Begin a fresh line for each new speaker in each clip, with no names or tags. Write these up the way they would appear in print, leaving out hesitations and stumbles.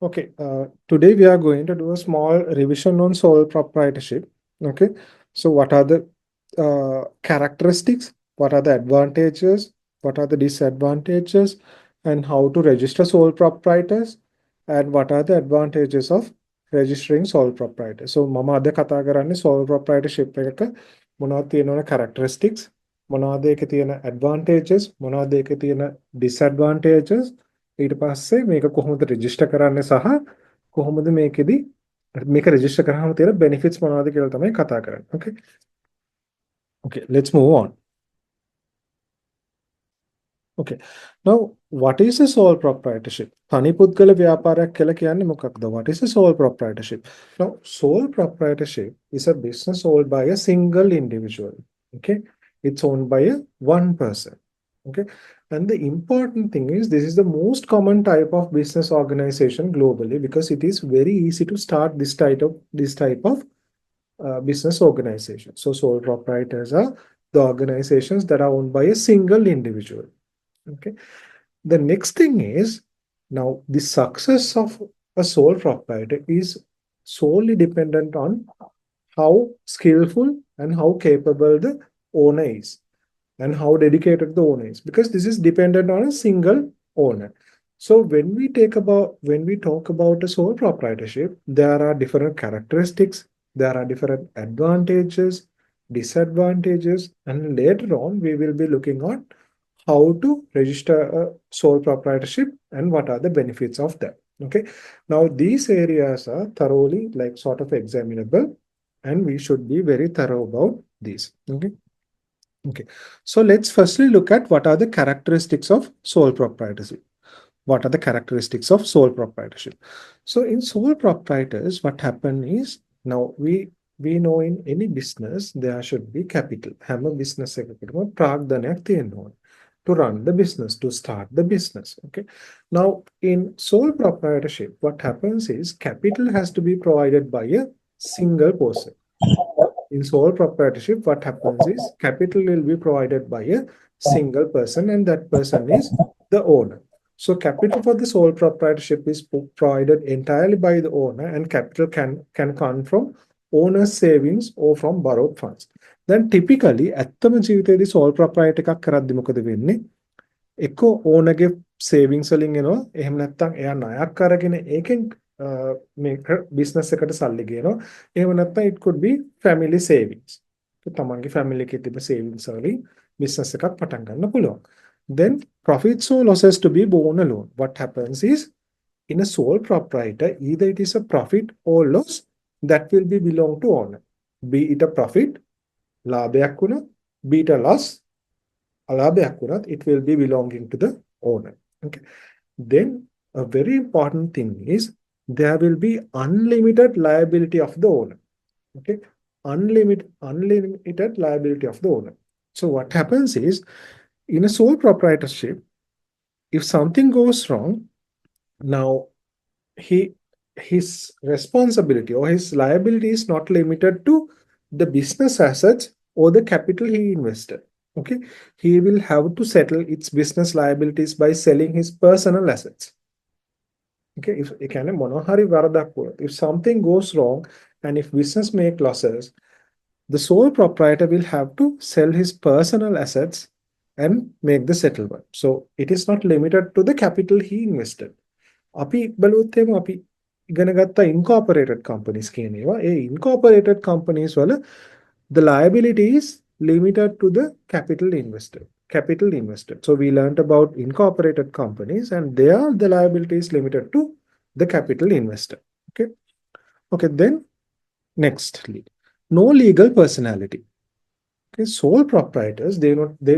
Okay, today we are going to do a small revision on sole proprietorship. Okay, so what are the characteristics? What are the advantages? What are the disadvantages? And how to register sole proprietors? And what are the advantages of registering sole proprietors? So, මම අද කතා කරන්නේ sole proprietorship එකක මොනවද තියෙනවද characteristics? මොනවද ඒකේ තියෙන advantages? මොනවද ඒකේ තියෙන disadvantages? ඊට පස්සේ මේක කොහොමද රෙජිස්ටර් කරන්නේ සහ කොහොමද මේකෙදි මේක රෙජිස්ටර් කරාම තියෙන benefits මොනවද කියලා තමයි කතා කරන්නේ. Okay. Okay, let's move on. Okay. Now, what is a sole proprietorship? තනි පුද්ගල ව්‍යාපාරයක් කියලා කියන්නේ මොකක්ද? What is a sole proprietorship? Now, sole proprietorship is a business owned by a single individual. Okay. It's owned by a one person. Okay. And the important thing is this is the most common type of business organization globally because it is very easy to start this type of business organization. So sole proprietors are the organizations that are owned by a single individual. Okay. The next thing is now the success of a sole proprietor is solely dependent on how skillful and how capable the owner is and how dedicated the owner is because this is dependent on a single owner. So when we talk about a sole proprietorship, there are different characteristics, there are different advantages, disadvantages, and later on we will be looking at how to register a sole proprietorship and what are the benefits of that. Okay, now these areas are thoroughly like sort of examinable and we should be very thorough about these. Okay, so let's firstly look at what are the characteristics of sole proprietorship. What are the characteristics of sole proprietorship? So in sole proprietors, what happen is now we know in any business there should be capital. Have a business එකකටම ප්‍රාග්ධනයක් තියෙන්න ඕන to run the business, to start the business. Okay. Now in sole proprietorship, what happens is capital has to be provided by a single person. In sole proprietorship, what happens is capital will be provided by a single person, and that person is the owner. So capital for the sole proprietorship is provided entirely by the owner, and capital can come from owner's savings or from borrowed funds. Then typically, ඇත්තම ජීවිතයේදී sole proprietor එකක් කරද්දි මොකද වෙන්නේ? එක්ක ඕනගේ savings වලින් එනවා. එහෙම නැත්නම් එයා ණයක් අරගෙන ඒකෙන් මේ business එකට සල්ලි ගේනවා. එහෙම නැත්නම් it could be family savings. තමන්ගේ family එකේ තිබෙන savings වලින් business එකක් පටන් ගන්න පුළුවන්. Then profits or losses to be borne alone. What happens is in a sole proprietor, either it is a profit or loss that will be belong to owner. Be it a profit, ලාභයක් වුණත්, be it a loss, අලාභයක් වුණත්, it will be belonging to the owner. Okay. Then a very important thing is there will be unlimited liability of the owner. Okay. Unlimited liability of the owner. So what happens is in a sole proprietorship, if something goes wrong, now his responsibility or his liability is not limited to the business assets or the capital he invested. Okay, he will have to settle its business liabilities by selling his personal assets. Okay, if something goes wrong and if business make losses, the sole proprietor will have to sell his personal assets and make the settlement. So it is not limited to the capital he invested. අපි බලුවොත් එහෙම අපි ඉගෙන ගත්ත incorporated companies කියන ඒවා ඒ incorporated companies වල the liability is limited to the capital invested. So we learned about incorporated companies and there the liability is limited to the capital invested. Okay, then nextly, no legal personality. Okay, sole proprietors they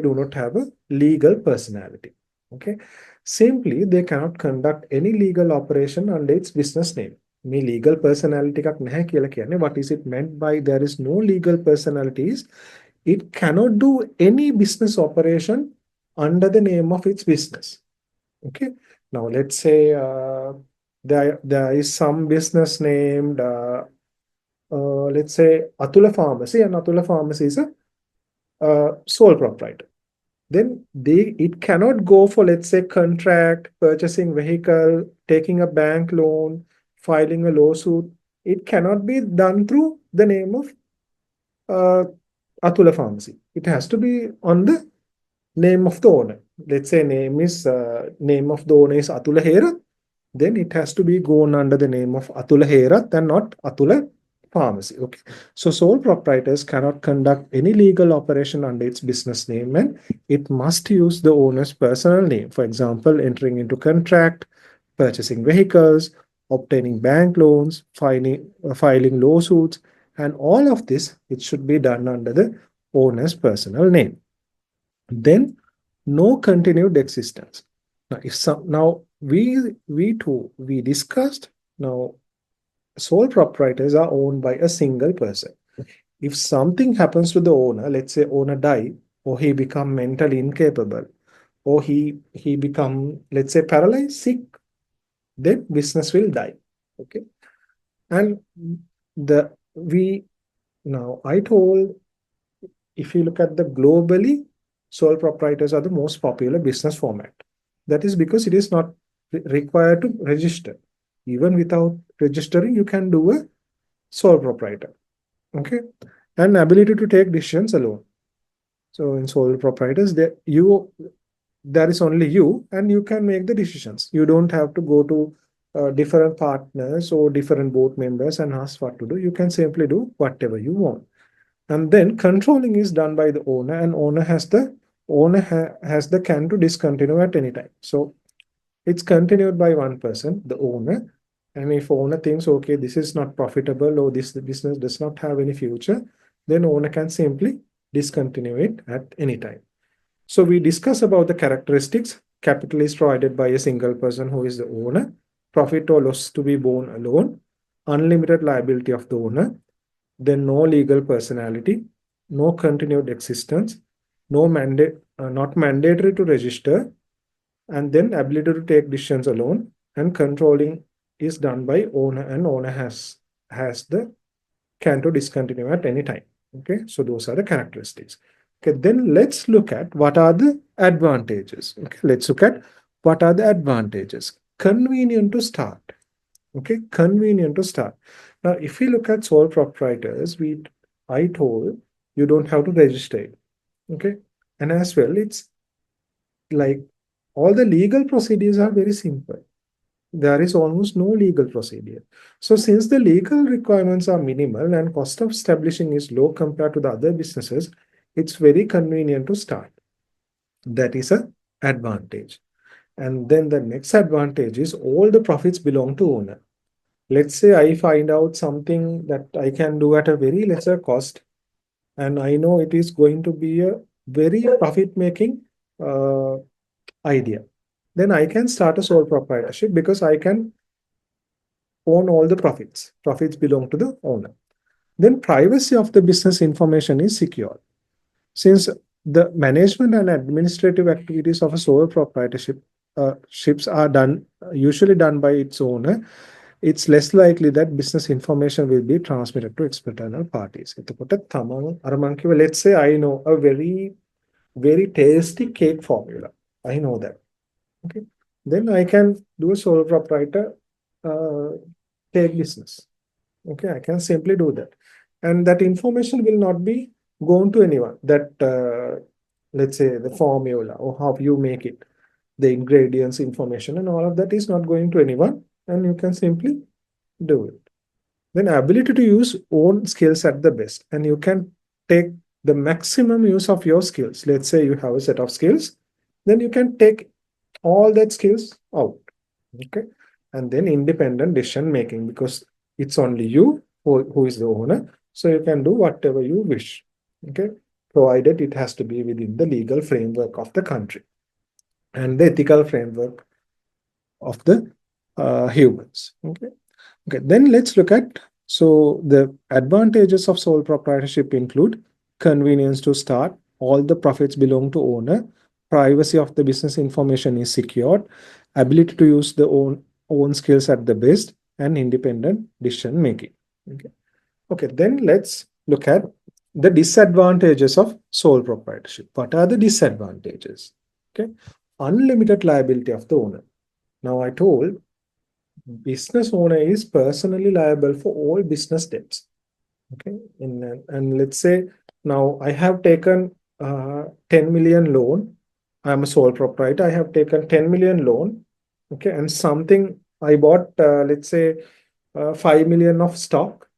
do not have a legal personality. Okay, simply they cannot conduct any legal operation under its business name. මේ legal personality එකක් නැහැ කියලා කියන්නේ what is it meant by there is no legal personalities? It cannot do any business operation under the name of its business. Okay, now let's say there is some business named let's say Atula Pharmacy, and Atula Pharmacy is a sole proprietor. then it cannot go for, let's say, contract, purchasing vehicle, taking a bank loan, filing a lawsuit. It cannot be done through the name of uh, Atula Pharmacy. It has to be on the name of the owner. Let's say name of the owner is Atula Hera, then it has to be gone under the name of Atula Herath and not Atula Pharmacy. Okay. So sole proprietors cannot conduct any legal operation under its business name, and it must use the owner's personal name. For example, entering into contract, purchasing vehicles, obtaining bank loans, filing lawsuits, and all of this, it should be done under the owner's personal name. Then no continued existence. Now, if some now we discussed now sole proprietors are owned by a single person. If something happens to the owner, let's say owner die, or he become mentally incapable, or he become, let's say, paralyzed, sick, then business will die. Okay. And the we now I told, if you look at the globally, sole proprietors are the most popular business format. That is because it is not required to register. Even without registering, you can do a sole proprietor. Okay. And ability to take decisions alone. So in sole proprietors, there is only you, and you can make the decisions. You don't have to go to different partners or different board members and ask what to do. You can simply do whatever you want. And then controlling is done by the owner, and owner has the can to discontinue at any time. So it's continued by one person, the owner. And if owner thinks, okay, this is not profitable or this business does not have any future, then owner can simply discontinue it at any time. So we discuss about the characteristics. Capital is provided by a single person who is the owner. Profit or loss to be borne alone. Unlimited liability of the owner. Then no legal personality. No continued existence. Not mandatory to register. And then ability to take decisions alone. And controlling is done by owner, and owner has the can to discontinue at any time. Okay, so those are the characteristics. Okay, then let's look at what are the advantages. Okay, let's look at what are the advantages. Convenient to start. Okay, convenient to start. Now, if we look at sole proprietors, I told you don't have to register it. Okay, and as well, it's like all the legal procedures are very simple. There is almost no legal procedure. So since the legal requirements are minimal and cost of establishing is low compared to the other businesses, it's very convenient to start. That is an advantage. And then the next advantage is all the profits belong to owner. Let's say I find out something that I can do at a very lesser cost, and I know it is going to be a very profit-making uh, idea. Then I can start a sole proprietorship because I can own all the profits. Profits belong to the owner. Then privacy of the business information is secure. Since the management and administrative activities of a sole proprietorship ships are usually done by its owner, it's less likely that business information will be transmitted to external parties. Let's say I know a very, very tasty cake formula. I know that. Okay. Then I can do a sole proprietor uh, cake business. Okay, I can simply do that. And that information will not be going to anyone. That, let's say, the formula or how you make it, the ingredients information and all of that is not going to anyone. And you can simply do it. Then ability to use own skills at the best. And you can take the maximum use of your skills. Let's say you have a set of skills. Then you can take all that skills out. Okay. And then independent decision making, because it's only you who is the owner. So you can do whatever you wish. Okay. Provided it has to be within the legal framework of the country and the ethical framework of the humans. Okay. Okay. Then let's look at, so the advantages of sole proprietorship include convenience to start, all the profits belong to owner, privacy of the business information is secured, ability to use the own skills at the best, and independent decision making. Okay. Okay. Then let's look at the disadvantages of sole proprietorship. What are the disadvantages? Okay, unlimited liability of the owner. Now I told business owner is personally liable for all business debts. Okay, and let's say now I have taken 10 million loan. I'm a sole proprietor. I have taken 10 million loan. Okay, and something I bought, let's say 5 million of stock,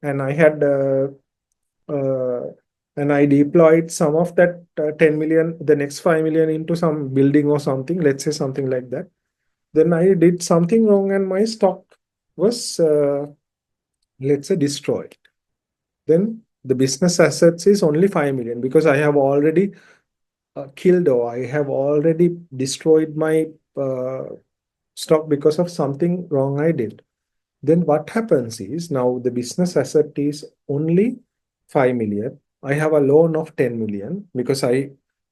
and I had uh, and I deployed some of that 10 million, the next 5 million into some building or something, let's say something like that. Then I did something wrong and my stock was, let's say, destroyed. Then the business assets is only 5 million because I have already killed or I have already destroyed my uh, stock because of something wrong I did. Then what happens is now the business asset is only 5 million. I have a loan of 10 million because I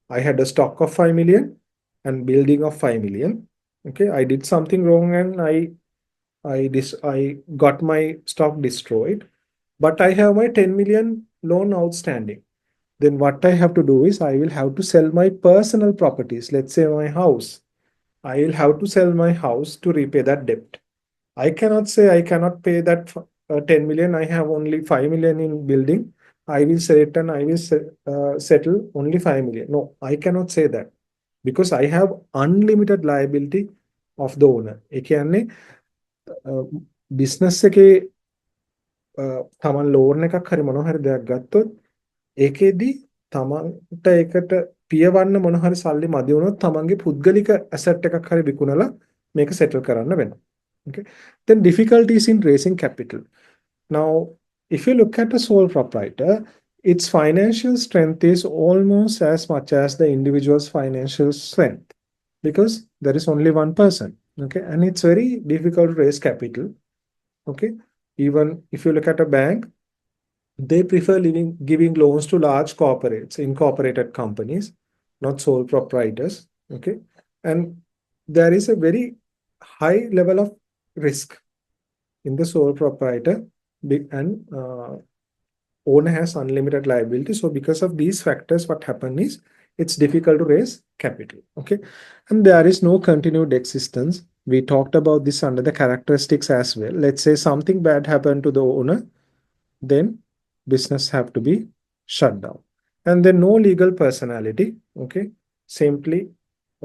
had a stock of 5 million and building of 5 million. Okay, I did something wrong and I got my stock destroyed, but I have my 10 million loan outstanding. Then what I have to do is I will have to sell my personal properties, let's say my house. I will have to sell my house to repay that debt. I cannot say I cannot pay that 10 million. I have only 5 million in building. I will sell it and I will settle only 5 million. No, I cannot say that because I have unlimited liability of the owner. ඒ කියන්නේ business එකේ තමන් loan එකක් හරි මොනවා හරි දෙයක් ගත්තොත් ඒකෙදි තමන්ට ඒකට පියවන්න මොන හරි සල්ලි මදි වුණොත් තමන්ගේ පුද්ගලික ඇසට් එකක් හරි විකුණලා මේක සෙටල් කරන්න වෙනවා. Okay. Then difficulties in raising capital. Now, if you look at a sole proprietor, its financial strength is almost as much as the individual's financial strength because there is only one person. Okay, and it's very difficult to raise capital. Okay, even if you look at a bank, they prefer giving loans to large corporates, incorporated companies, not sole proprietors. Okay, and there is a very high level of risk in the sole proprietor, and owner has unlimited liability. So because of these factors, what happens is it's difficult to raise capital. Okay, and there is no continued existence. We talked about this under the characteristics as well. Let's say something bad happened to the owner, then business have to be shut down. And then no legal personality. Okay, simply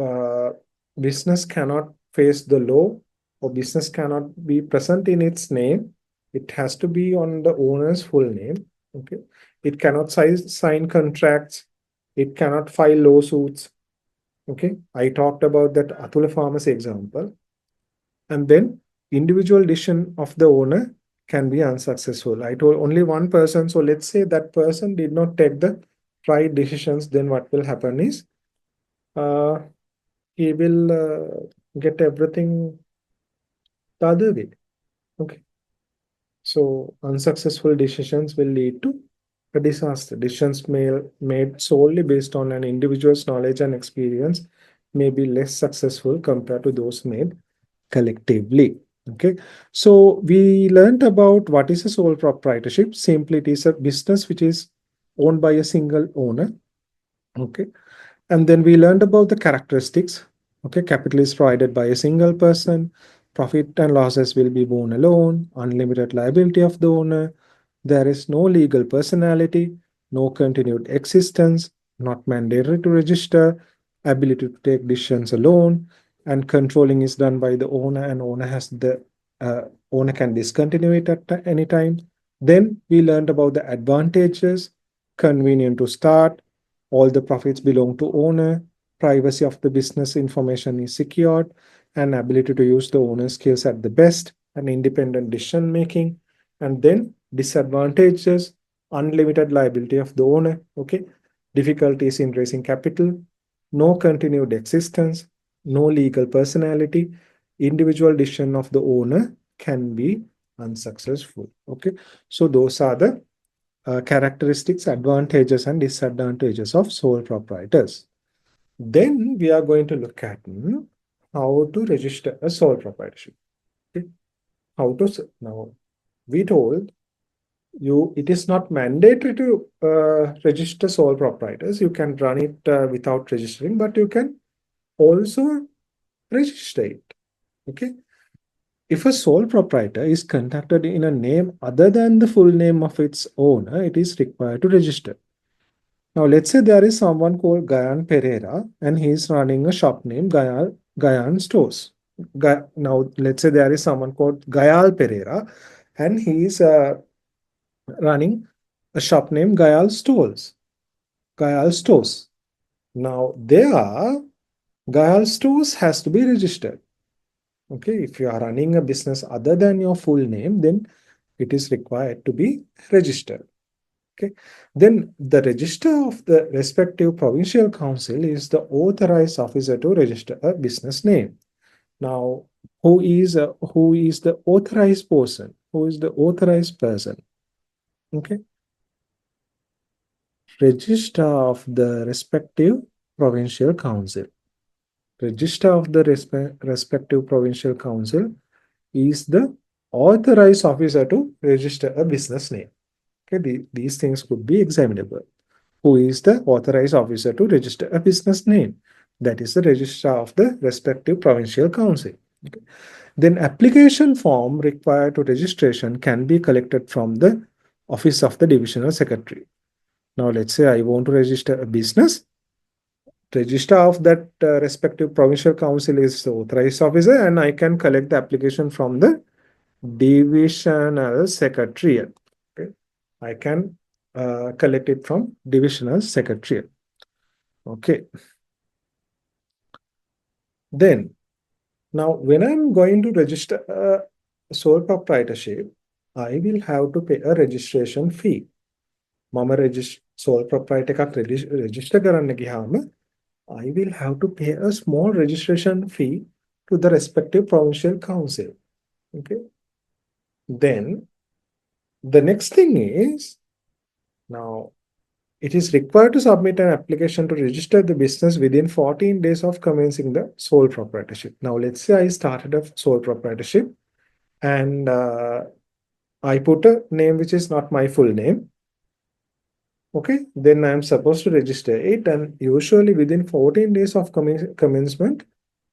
uh, business cannot face the law or business cannot be present in its name. It has to be on the owner's full name. Okay, it cannot sign contracts. It cannot file lawsuits. Okay, I talked about that Atula Pharmacy example. And then individual decision of the owner can be unsuccessful. I told only one person. So let's say that person did not take the right decisions. Then what will happen is uh, he will get everything the other way. Okay. So unsuccessful decisions will lead to a disaster. Decisions made solely based on an individual's knowledge and experience may be less successful compared to those made collectively. Okay, so we learned about what is a sole proprietorship. Simply, it is a business which is owned by a single owner. Okay, and then we learned about the characteristics. Okay, capital is provided by a single person. Profit and losses will be borne alone. Unlimited liability of the owner. There is no legal personality, no continued existence, not mandatory to register, ability to take decisions alone, and controlling is done by the owner, and owner has the owner can discontinue it at any time. Then we learned about the advantages, convenient to start, all the profits belong to owner, privacy of the business information is secured, and ability to use the owner's skills at the best, and independent decision making. And then disadvantages, unlimited liability of the owner. Okay, difficulties in raising capital, no continued existence, no legal personality, individual decision of the owner can be unsuccessful. Okay, so those are the characteristics, advantages, and disadvantages of sole proprietors. Then we are going to look at how to register a sole proprietorship. Okay? How to now we told it is not mandatory to register sole proprietors. You can run it without registering, but you can also register it. Okay. If a sole proprietor is conducted in a name other than the full name of its owner, it is required to register. Now, let's say there is someone called Gayan Pereira and he is running a shop named Gayan Stores. Now, let's say there is someone called Gayal Pereira and he is running a shop named Gayal Stores. Gayal Stores. Now, there, Gayal Stores has to be registered. Okay, if you are running a business other than your full name, then it is required to be registered. Okay, then the register of the respective provincial council is the authorized officer to register a business name. Now, who is the authorized person? Who is the authorized person? Okay, register of the respective provincial council. Register of the respective provincial council is the authorized officer to register a business name. Okay, these things could be examinable. Who is the authorized officer to register a business name? That is the registrar of the respective provincial council. Okay. Then application form required to registration can be collected from the office of the divisional secretary. Now let's say I want to register a business. Registrar of that respective provincial council is the authorized officer, and I can collect the application from the divisional secretariat. Okay. I can collect it from divisional secretariat. Okay. Then, now when I'm going to register a sole proprietorship, I will have to pay a registration fee. මම sole proprietor එකක් register කරන්න ගියාම I will have to pay a small registration fee to the respective provincial council. Okay. Then the next thing is, now it is required to submit an application to register the business within 14 days of commencing the sole proprietorship. Now, let's say I started a sole proprietorship and I put a name which is not my full name. Okay, then I'm supposed to register it, and usually within 14 days of commencement,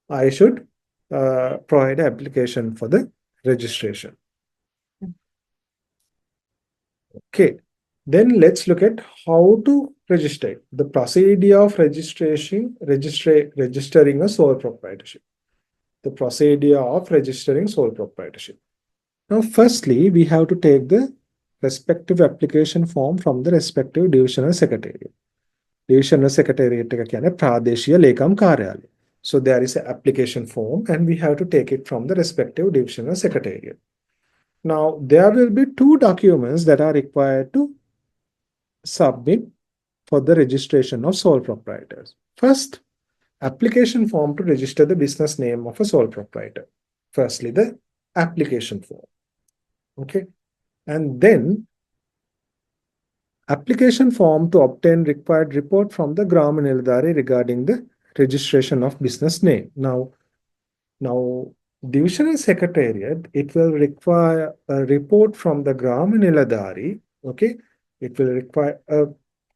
I should provide an application for the registration. Okay, then let's look at how to register it. The procedure of registering a sole proprietorship. The procedure of registering sole proprietorship. Now, firstly, we have to take the respective application form from the respective divisional secretariat. Divisional secretariat එක කියන්නේ ප්‍රාදේශීය ලේකම් කාර්යාලය. So there is an application form and we have to take it from the respective divisional secretariat. Now, there will be two documents that are required to submit for the registration of sole proprietors. First, application form to register the business name of a sole proprietor. Firstly, the application form. Okay. And then application form to obtain required report from the Grama Niladhari regarding the registration of business name. Now, divisional secretariat, it will require a report from the Grama Niladhari. Okay. It will require a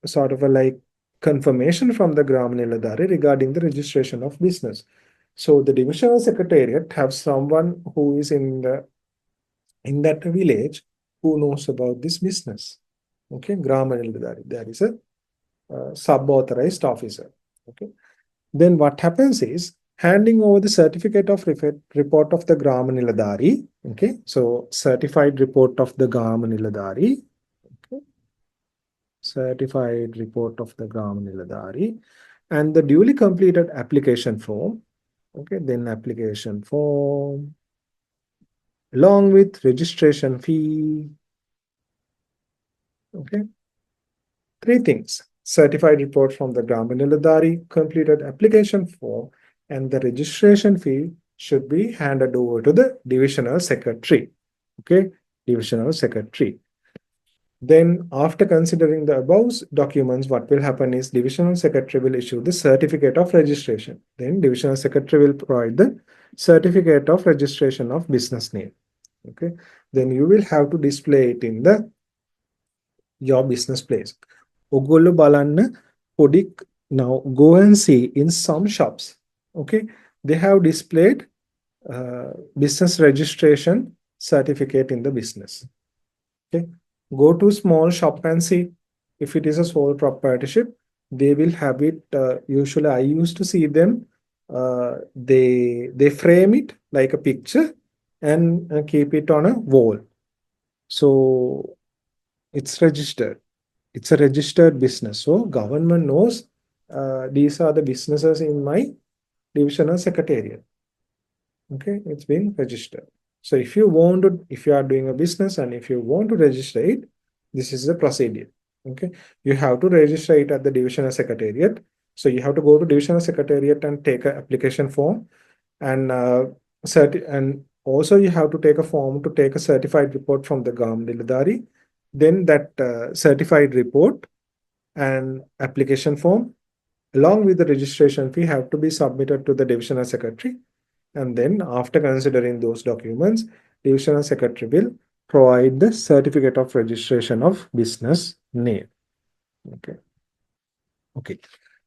sort of a like confirmation from the Grama Niladhari regarding the registration of business. So the divisional secretariat have someone who is in that village who knows about this business. Okay, Grama Niladhari. There is a sub-authorized officer. Okay. Then what happens is handing over the certificate of report of the Grama Niladhari. Okay, so certified report of the Grama Niladhari. Okay. Certified report of the Grama Niladhari and the duly completed application form. Okay, then application form along with registration fee. Okay, three things: certified report from the Grama Niladhari, completed application form, and the registration fee should be handed over to the divisional secretary. Okay, divisional secretary. Then after considering the above documents, what will happen is divisional secretary will issue the certificate of registration. Then divisional secretary will provide the certificate of registration of business name. Okay. Then you will have to display it in the your business place. ඔගොල්ලෝ බලන්න පොඩි now go and see in some shops, okay, they have displayed business registration certificate in the business. Okay, go to small shop and see if it is a sole proprietorship. They will have it. Usually, I used to see them. They frame it like a picture and keep it on a wall. So it's registered. It's a registered business. So government knows these are the businesses in my divisional secretariat. Okay, it's been registered. So if you want to, if you are doing a business and if you want to register it, this is the procedure. Okay, you have to register it at the divisional secretariat. So you have to go to divisional secretariat and take an application form, and and also you have to take a form to take a certified report from the Gamdilidari. Then that certified report and application form along with the registration fee have to be submitted to the divisional secretary. And then after considering those documents, divisional secretary will provide the certificate of registration of business name. Okay. Okay.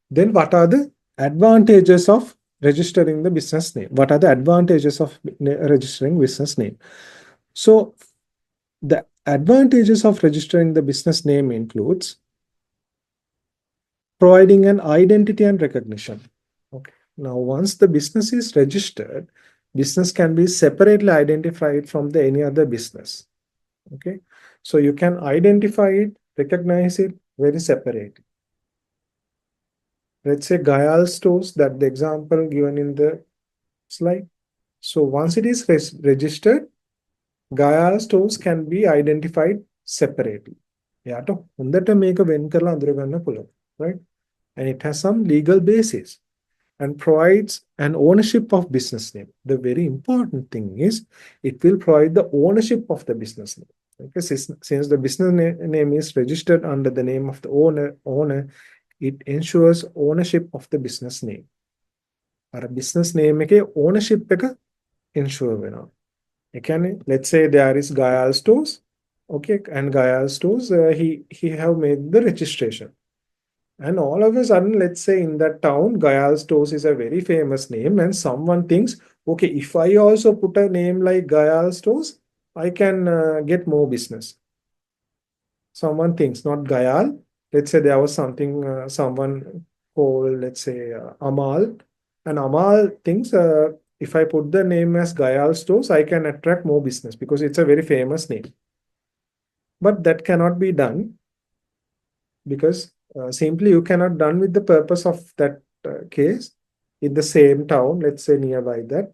Then what are the advantages of registering the business name? What are the advantages of registering business name? So the advantages of registering the business name includes providing an identity and recognition. Okay. Now, once the business is registered, business can be separately identified from the any other business. Okay. So you can identify it, recognize it very separately. Let's say Gayal stores, that the example given in the slide. So once it is registered, Gayal stores can be identified separately. Yeah, to hondata make a වෙන් කරලා අඳුර ගන්න පුළුවන්, right? And it has some legal basis and provides an ownership of business name. The very important thing is it will provide the ownership of the business name. Okay, since the business name is registered under the name of the owner, it ensures ownership of the business name. Our business name එක ownership එක ensure වෙනවා. ඒ කියන්නේ let's say there is Gayal stores, okay, and Gayal stores he have made the registration. And all of a sudden, let's say in that town, Gayal Stores is a very famous name, and someone thinks, okay, if I also put a name like Gayal Stores, I can get more business. Someone thinks, not Gayal. Let's say there was something, someone called, let's say, Amal, and Amal thinks, if I put the name as Gayal Stores, I can attract more business because it's a very famous name. But that cannot be done because simply you cannot done with the purpose of that case in the same town, let's say nearby that.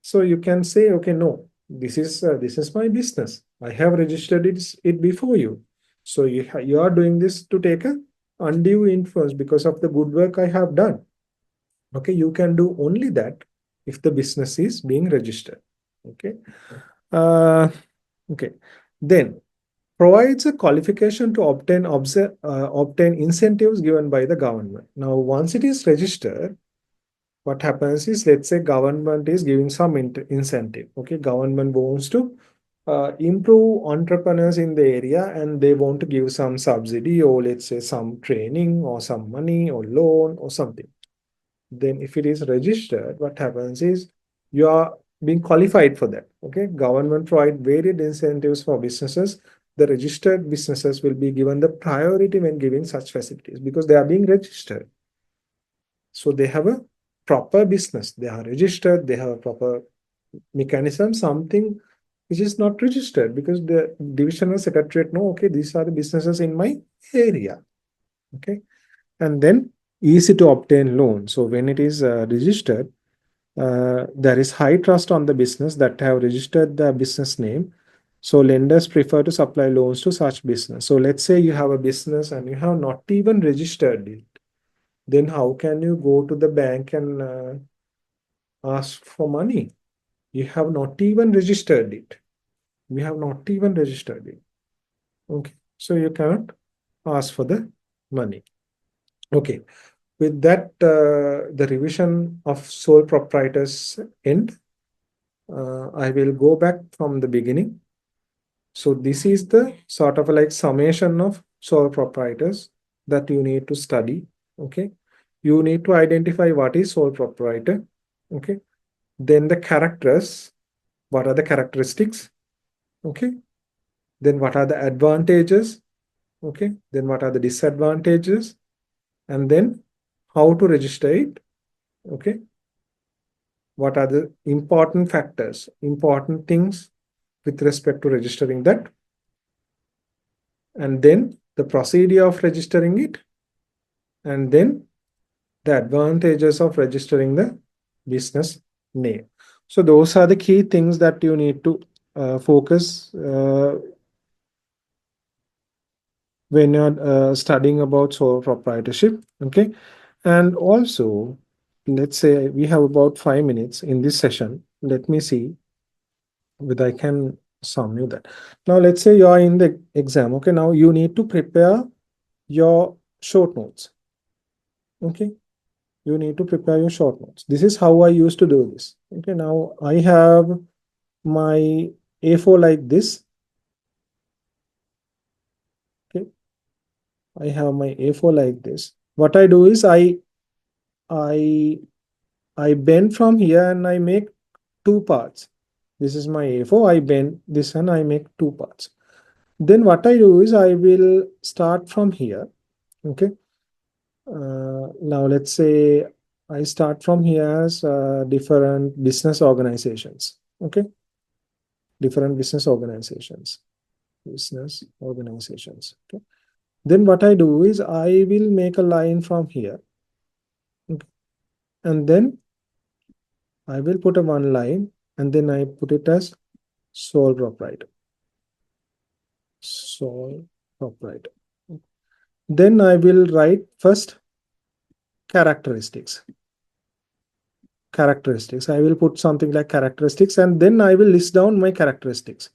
So you can say, okay, no, this is my business. I have registered it before you. So you are doing this to take a undue influence because of the good work I have done. Okay, you can do only that if the business is being registered. Okay. Okay. Then provides a qualification to obtain incentives given by the government. Now, once it is registered, what happens is, let's say government is giving some incentive. Okay, government wants to improve entrepreneurs in the area and they want to give some subsidy or let's say some training or some money or loan or something. Then if it is registered, what happens is you are being qualified for that. Okay, government provide varied incentives for businesses. The registered businesses will be given the priority when giving such facilities because they are being registered. So they have a proper business. They are registered. They have a proper mechanism. Something which is not registered because the divisional secretariat know, okay, these are the businesses in my area. Okay, and then easy to obtain loan. So when it is registered, there is high trust on the business that have registered the business name. So lenders prefer to supply loans to such business. So let's say you have a business and you have not even registered it. Then how can you go to the bank and ask for money? You have not even registered it. We have not even registered it. Okay, so you cannot ask for the money. Okay, with that, the revision of sole proprietors end. I will go back from the beginning. So this is the sort of like summation of sole proprietors that you need to study. Okay, you need to identify what is sole proprietor. Okay, then the characters, what are the characteristics? Okay, then what are the advantages? Okay, then what are the disadvantages? And then how to register it? Okay, what are the important factors, important things with respect to registering that? And then the procedure of registering it, and then the advantages of registering the business name. So those are the key things that you need to focus when you're studying about sole proprietorship. Okay, and also, let's say we have about 5 minutes in this session. Let me see whether I can sum you that. Now, let's say you are in the exam. Okay, now you need to prepare your short notes. Okay, you need to prepare your short notes. This is how I used to do this. Okay, now I have my A4 like this. Okay, I have my A4 like this. What I do is I I bend from here and I make two parts. This is my A4. I bend this and I make two parts. Then what I do is I will start from here. Okay. Now let's say I start from here as different business organizations. Okay. Different business organizations. Business organizations. Okay. Then what I do is I will make a line from here. Okay. And then I will put a one line and then I put it as sole proprietor. Sole proprietor. Then I will write first characteristics. Characteristics. I will put something like characteristics and then I will list down my characteristics.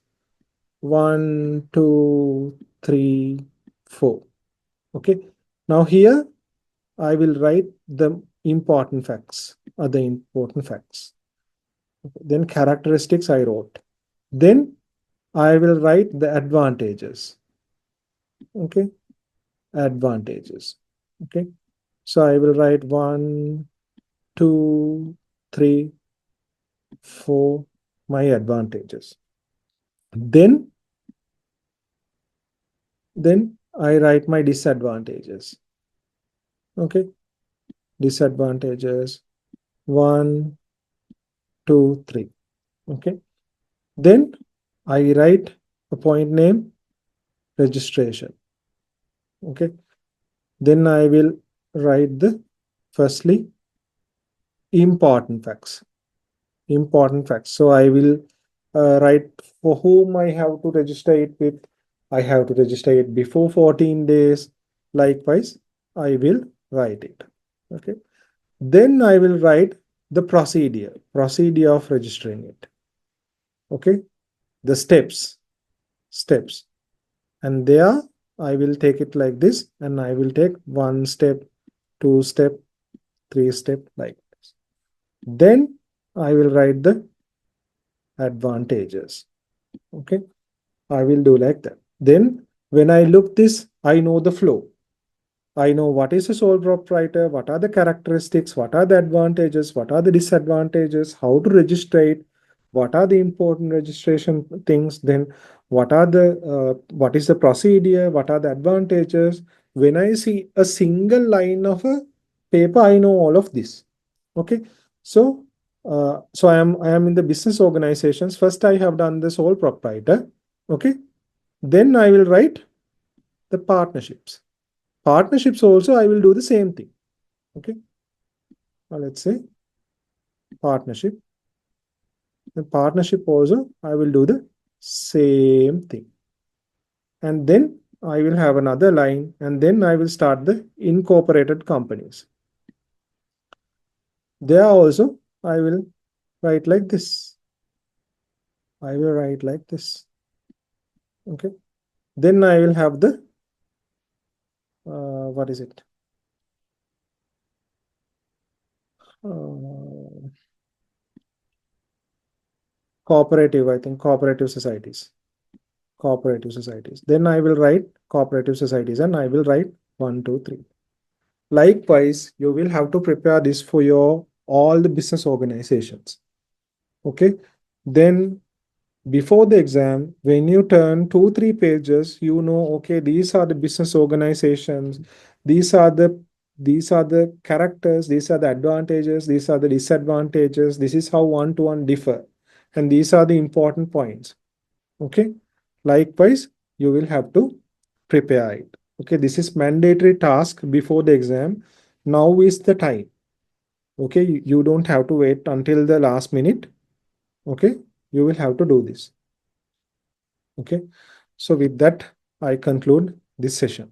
1, 2, 3, 4. Okay. Now here I will write the important facts. Other important facts. Then characteristics I wrote. Then I will write the advantages. Okay. Advantages. Okay. So I will write 1, 2, 3, 4, my advantages. Then I write my disadvantages. Okay. Disadvantages 1, 2, 3. Okay. Then I write a point name registration. Okay. Then I will write the firstly important facts. Important facts. So I will write for whom I have to register it with. I have to register it before 14 days. Likewise, I will write it. Okay. Then I will write the procedure of registering it. Okay. The steps. And there I will take it like this and I will take 1 step, 2 step, 3 step like this. Then I will write the advantages. Okay. I will do like that. Then when I look this, I know the flow. I know what is a sole proprietor, what are the characteristics, what are the advantages, what are the disadvantages, how to register it, what are the important registration things, then what is the procedure, what are the advantages. When I see a single line of a paper, I know all of this. Okay, so I am in the business organizations. First, I have done the sole proprietor. Okay, then I will write the partnerships. Partnerships also, I will do the same thing. Okay. Now let's say partnership. The partnership also, I will do the same thing. And then I will have another line and then I will start the incorporated companies. There also, I will write like this. I will write like this. Okay. Then I will have the, what is it? Uh, cooperative, I think, cooperative societies. cooperative societies. Then I will write cooperative societies and I will write 1, 2, 3. Likewise, you will have to prepare this for your all the business organizations. Okay. Then before the exam, when you turn 2, 3 pages, you know, okay, these are the business organizations, these are the characters, these are the advantages, these are the disadvantages, this is how one-to-one differ, and these are the important points. Okay. Likewise, you will have to prepare it. Okay, this is mandatory task before the exam. Now is the time. Okay, you don't have to wait until the last minute. Okay, you will have to do this. Okay, so with that, I conclude this session.